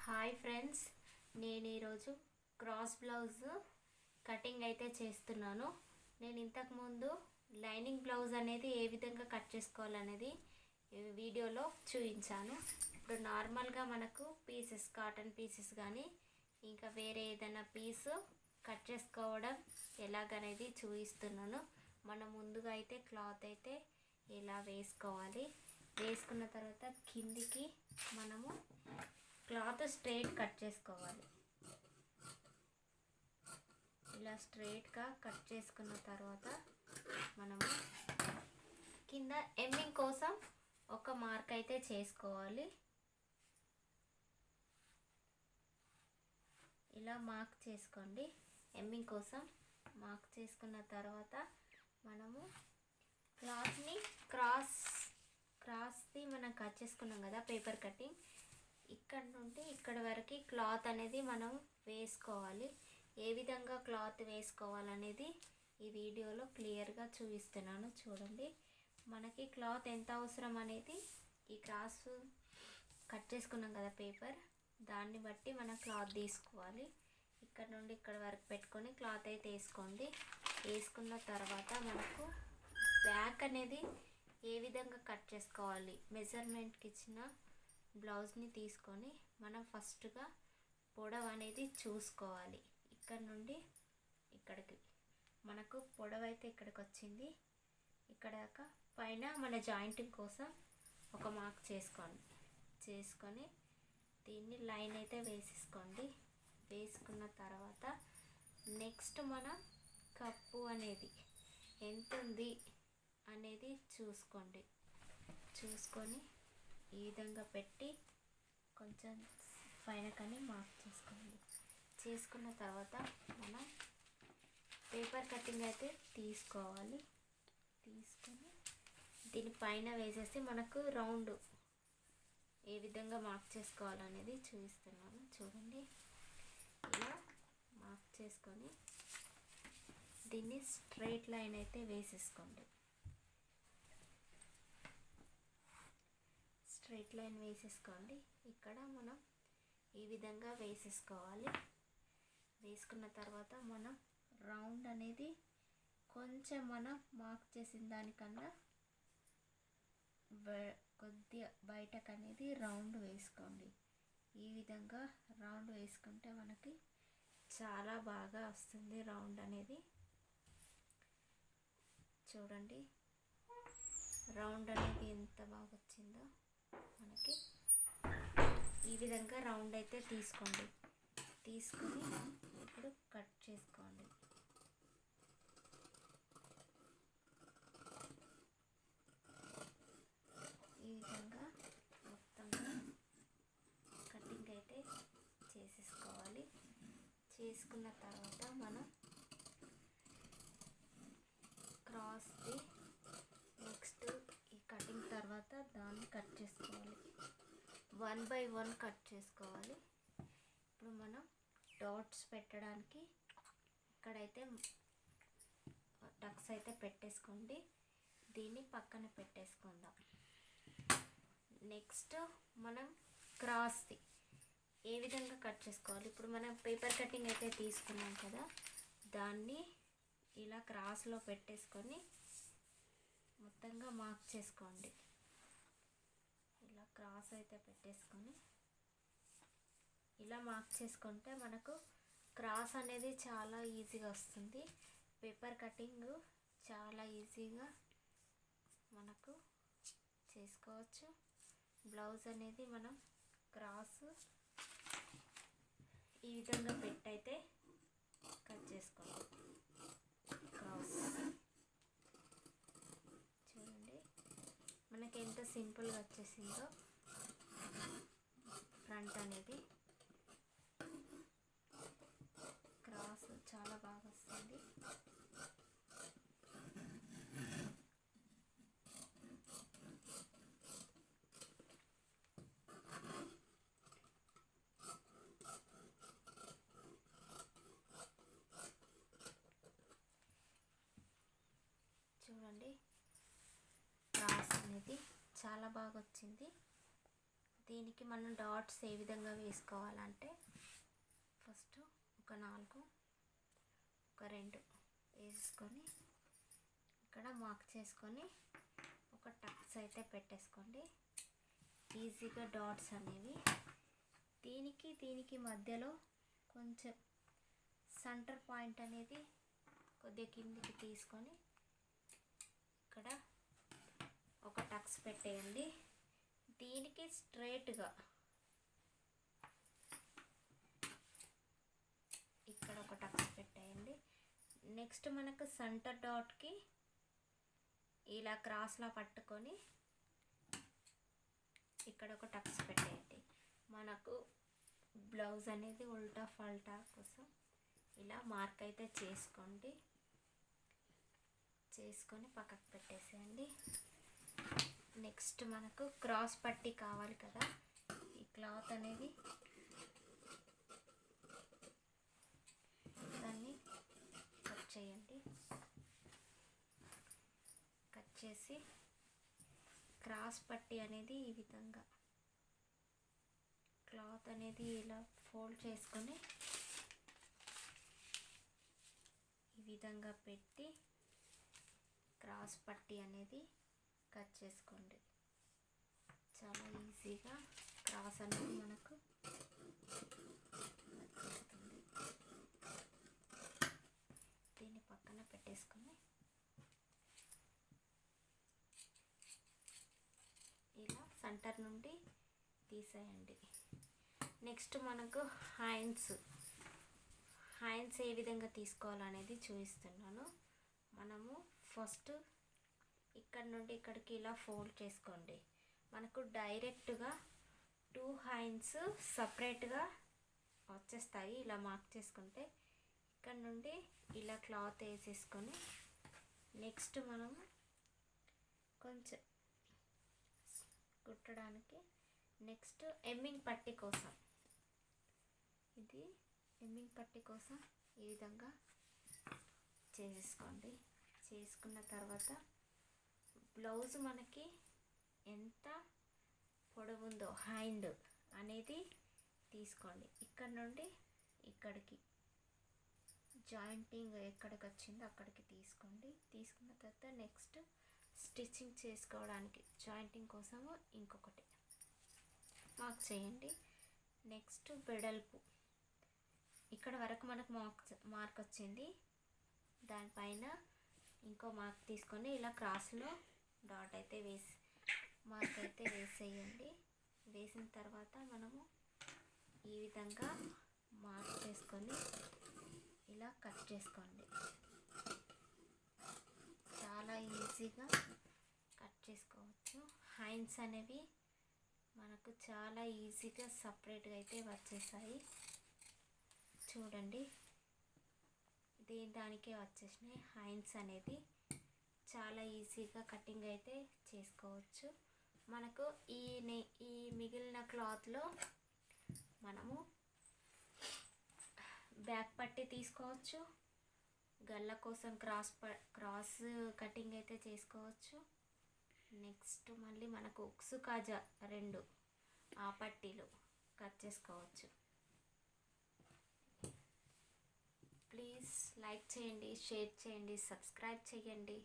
Hi friends, నేను ఈరోజు cross blouse cutting అయితే చేస్తున్నాను. నేను ఇంతకుముందు లైనింగ్ బ్లౌజ్ అనేది ఏ విధంగా కట్ చేసుకోవాలనేది ఈ వీడియోలో చూపించాను. ఇప్పుడు నార్మల్గా మనకు పీసెస్, కాటన్ పీసెస్ కానీ ఇంకా వేరే ఏదైనా పీసు కట్ చేసుకోవడం ఎలాగనేది చూపిస్తున్నాను. మనం ముందుగా అయితే క్లాత్ అయితే ఇలా వేసుకోవాలి. వేసుకున్న తర్వాత కిందికి మనము క్లాత్ స్ట్రైట్ కట్ చేసుకోవాలి. ఇలా స్ట్రైట్గా కట్ చేసుకున్న తర్వాత మనము కింద ఎమ్మింగ్ కోసం ఒక మార్క్ అయితే చేసుకోవాలి. ఇలా మార్క్ చేసుకోండి. ఎమ్మింగ్ కోసం మార్క్ చేసుకున్న తర్వాత మనము క్లాత్ని క్రాస్ది మనం కట్ చేసుకున్నాం కదా, పేపర్ కటింగ్. ఇక్కడ నుండి ఇక్కడ వరకు క్లాత్ అనేది మనం వేసుకోవాలి. ఏ విధంగా క్లాత్ వేసుకోవాలనేది ఈ వీడియోలో క్లియర్గా చూపిస్తున్నాను, చూడండి. మనకి క్లాత్ ఎంత అవసరం అనేది ఈ క్రాస్ కట్ చేసుకున్నాం కదా పేపర్, దాన్ని బట్టి మనం క్లాత్ తీసుకోవాలి. ఇక్కడ నుండి ఇక్కడ వరకు పెట్టుకొని క్లాత్ అయితే వేసుకోండి. వేసుకున్న తర్వాత మనకు బ్యాక్ అనేది ఏ విధంగా కట్ చేసుకోవాలి, మెజర్మెంట్కి ఇచ్చిన బ్లౌజ్ని తీసుకొని మనం ఫస్ట్గా పొడవు అనేది చూసుకోవాలి. ఇక్కడ నుండి ఇక్కడికి మనకు పొడవు అయితే ఇక్కడికి వచ్చింది. ఇక్కడ దాకా పైన మన జాయింటింగ్ కోసం ఒక మార్క్ చేసుకొని దీన్ని లైన్ అయితే వేసేసుకోండి. వేసుకున్న తర్వాత నెక్స్ట్ మనం కప్పు అనేది ఎంత ఉంది అనేది చూసుకొని ఈ విధంగా పెట్టి కొంచెం పైన కానీ మార్క్ చేసుకోండి. చేసుకున్న తర్వాత మనం పేపర్ కటింగ్ అయితే తీసుకోవాలి. తీసుకొని దీని పైన వేసేసి మనకు రౌండ్ ఏ విధంగా మార్క్ చేసుకోవాలనేది చూపిస్తున్నాను, చూడండి. ఇలా మార్క్ చేసుకొని దీన్ని స్ట్రైట్ లైన్ అయితే వేసేసుకోండి. స్ట్రైట్ లైన్ వేసేసుకోండి. ఇక్కడ మనం ఈ విధంగా వేసేసుకోవాలి. వేసుకున్న తర్వాత మనం రౌండ్ అనేది కొంచెం మనం మార్క్ చేసిన దానికన్నా కొద్దిగా బయటకు అనేది రౌండ్ వేసుకోండి. ఈ విధంగా రౌండ్ వేసుకుంటే మనకి చాలా బాగా వస్తుంది రౌండ్ అనేది. చూడండి రౌండ్ అనేది ఎంత బాగా వచ్చిందో మనకి. ఈ విధంగా రౌండ్ అయితే తీసుకొని ఇప్పుడు కట్ చేసుకోండి. ఈ విధంగా మొత్తంగా కటింగ్ అయితే చేసేసుకోవాలి. చేసుకున్న తర్వాత మనం క్రాస్ది నెక్స్ట్ ఈ కటింగ్ తర్వాత దాన్ని కట్ చేసుకోవాలి. 1 by 1 కట్ చేసుకోవాలి. ఇప్పుడు మనం డాట్స్ పెట్టడానికి ఇక్కడైతే టక్స్ అయితే పెట్టేసుకోండి. దీన్ని పక్కన పెట్టేసుకుందాం. నెక్స్ట్ మనం క్రాస్ది ఏ విధంగా కట్ చేసుకోవాలి. ఇప్పుడు మనం పేపర్ కటింగ్ అయితే తీసుకున్నాం కదా, దాన్ని ఇలా క్రాస్లో పెట్టేసుకొని మొత్తంగా మార్క్ చేసుకోండి. ఇలా క్రాస్ అయితే పెట్టేసుకొని ఇలా మార్క్ చేసుకుంటే మనకు క్రాస్ అనేది చాలా ఈజీగా వస్తుంది. పేపర్ కటింగ్ చాలా ఈజీగా మనకు చేసుకోవచ్చు. బ్లౌజ్ అనేది మనం క్రాస్ ఈ విధంగా పెట్టయితే కట్ చేసుకోవాలి. క్రాస్ చూడండి మనకి ఎంత సింపుల్గా వచ్చేసిందో ఫ్రంట్ అనేది. క్రాస్ చాలా బాగా వస్తుంది. చూడండి క్రాస్ అనేది చాలా బాగా వచ్చింది. దీనికి మనం డాట్స్ ఏ విధంగా వేసుకోవాలంటే ఫస్ట్ ఒక 4 ఒక 2 వేసుకొని ఇక్కడ మార్క్ చేసుకొని ఒక టక్స్ అయితే పెట్టేసుకోండి. ఈజీగా డాట్స్ అనేవి దీనికి మధ్యలో కొంచెం సెంటర్ పాయింట్ అనేది కొద్దిగా కిందికి తీసుకొని ఇక్కడ ఒక టక్స్ పెట్టేయండి. దీనికి స్ట్రైట్గా ఇక్కడ ఒక టక్స్ పెట్టేయండి. నెక్స్ట్ మనకు సెంటర్ డాట్కి ఇలా క్రాస్లా పట్టుకొని ఇక్కడ ఒక టక్స్ పెట్టేయండి. మనకు బ్లౌజ్ అనేది ఉల్టా ఫల్టా కోసం ఇలా మార్క్ అయితే చేసుకొని పక్కకు పెట్టేసేయండి. నెక్స్ట్ మనకు క్రాస్ పట్టీ కావాలి కదా, ఈ క్లాత్ అనేది దాన్ని కట్ చేయండి. కట్ చేసి క్రాస్ పట్టీ అనేది ఈ విధంగా క్లాత్ అనేది ఇలా ఫోల్డ్ చేసుకొని ఈ విధంగా పెట్టి క్రాస్ పట్టీ అనేది కట్ చేసుకోండి. చాలా ఈజీగా క్రాస్ అనేది మనకు వచ్చేస్తుంది. దీన్ని పక్కన పెట్టేసుకొని ఇలా సెంటర్ నుండి తీసేయండి. నెక్స్ట్ మనకు హ్యాండ్స్ ఏ విధంగా తీసుకోవాలనేది చూపిస్తున్నాను. మనము ఫస్ట్ ఇక్కడ నుండి ఇక్కడికి ఇలా ఫోల్డ్ చేసుకోండి. మనకు డైరెక్ట్గా 2 హ్యాండ్స్ సపరేట్గా వచ్చేస్తాయి. ఇలా మార్క్ చేసుకుంటే ఇక్కడ నుండి ఇలా క్లాత్ వేసేసుకొని నెక్స్ట్ మనం కొంచెం కుట్టడానికి నెక్స్ట్ ఎమ్మింగ్ పట్టీ కోసం ఈ విధంగా చేసేసుకోండి. చేసుకున్న తర్వాత బ్లౌజ్ మనకి ఎంత పొడవు ఉందో హ్యాండ్ అనేది తీసుకోండి. ఇక్కడ నుండి ఇక్కడికి జాయింటింగ్ ఎక్కడికి వచ్చిందో అక్కడికి తీసుకోండి. తీసుకున్న తర్వాత నెక్స్ట్ స్టిచ్చింగ్ చేసుకోవడానికి జాయింటింగ్ కోసము ఇంకొకటి మార్క్ చేయండి. నెక్స్ట్ వెడల్పు ఇక్కడ వరకు మనకు మార్క్ వచ్చింది. దానిపైన ఇంకో మార్క్ తీసుకొని ఇలా క్రాస్లో డాట్ అయితే మార్క్ అయితే వేసేయండి. వేసిన తర్వాత మనము ఈ విధంగా మార్క్ చేసుకొని ఇలా కట్ చేసుకోండి. చాలా ఈజీగా కట్ చేసుకోవచ్చు. హ్యాండ్స్ అనేవి మనకు చాలా ఈజీగా సపరేట్గా అయితే వచ్చేసాయి. చూడండి, దానికే వచ్చేసినాయి. హ్యాండ్స్ అనేది చాలా ఈజీగా కటింగ్ అయితే చేసుకోవచ్చు. మనకు ఈ మిగిలిన క్లాత్లో మనము బ్యాక్ పట్టీ తీసుకోవచ్చు. గల్ల కోసం క్రాస్ కటింగ్ అయితే చేసుకోవచ్చు. నెక్స్ట్ మళ్ళీ మనకు ఉక్సు కాజా 2 ఆ పట్టీలు కట్ చేసుకోవచ్చు. ప్లీజ్ లైక్ చేయండి, షేర్ చేయండి, సబ్స్క్రైబ్ చేయండి.